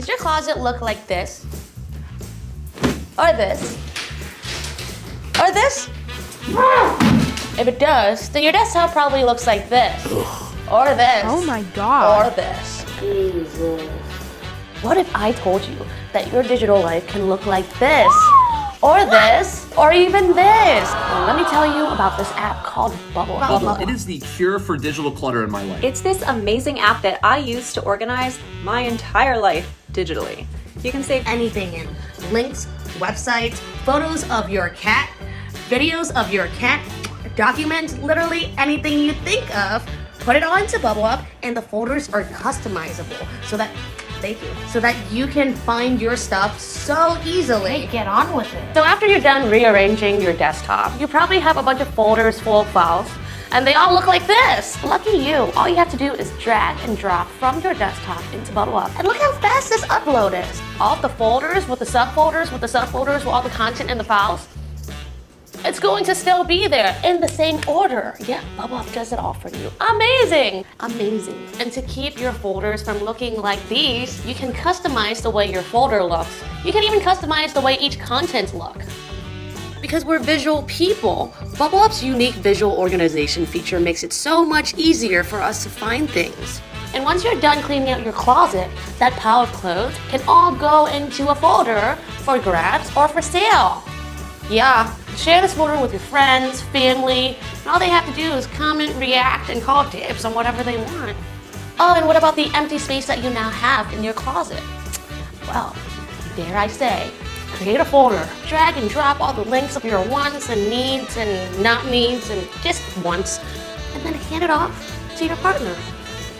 Does your closet look like this? Or this? Or this? If it does, then your desktop probably looks like this. Or this. Oh my God. Or this. Jesus. What if I told you that your digital life can look like this? Or this, or even this. Well, let me tell you about this app called Bublup. It is the cure for digital clutter in my life. It's this amazing app that I use to organize my entire life digitally. You can save Anything in links, websites, photos of your cat, videos of your cat, documents, literally anything you think of. Put it onto Bublup, and the folders are customizable so that you can find your stuff so easily. Hey, get on with it. So after you're done rearranging your desktop, you probably have a bunch of folders full of files, and they all look like this. Lucky you. All you have to do is drag and drop from your desktop into Bublup. And look how fast this upload is. All of the folders with the subfolders, with all the content and the files, it's going to still be there in the same order. Yeah, Bublup does it all for you. Amazing! Amazing. And to keep your folders from looking like these, you can customize the way your folder looks. You can even customize the way each content looks. Because we're visual people, Bublup's unique visual organization feature makes it so much easier for us to find things. And once you're done cleaning out your closet, that pile of clothes can all go into a folder for grabs or for sale. Yeah, share this folder with your friends, family, and all they have to do is comment, react, and call dibs on whatever they want. Oh, and what about the empty space that you now have in your closet? Well, dare I say, create a folder, drag and drop all the links of your wants and needs and not needs and just wants, and then hand it off to your partner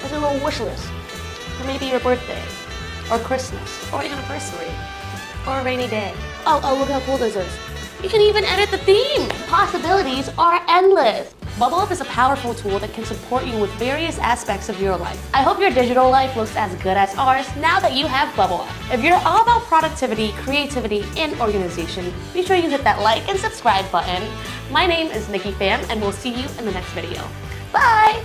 as a little wish list for maybe your birthday, or Christmas, or anniversary, or a rainy day. Oh, look how cool this is. You can even edit the theme. Possibilities are endless. Bublup is a powerful tool that can support you with various aspects of your life. I hope your digital life looks as good as ours now that you have Bublup. If you're all about productivity, creativity, and organization, be sure you hit that like and subscribe button. My name is Nikki Pham, and we'll see you in the next video. Bye!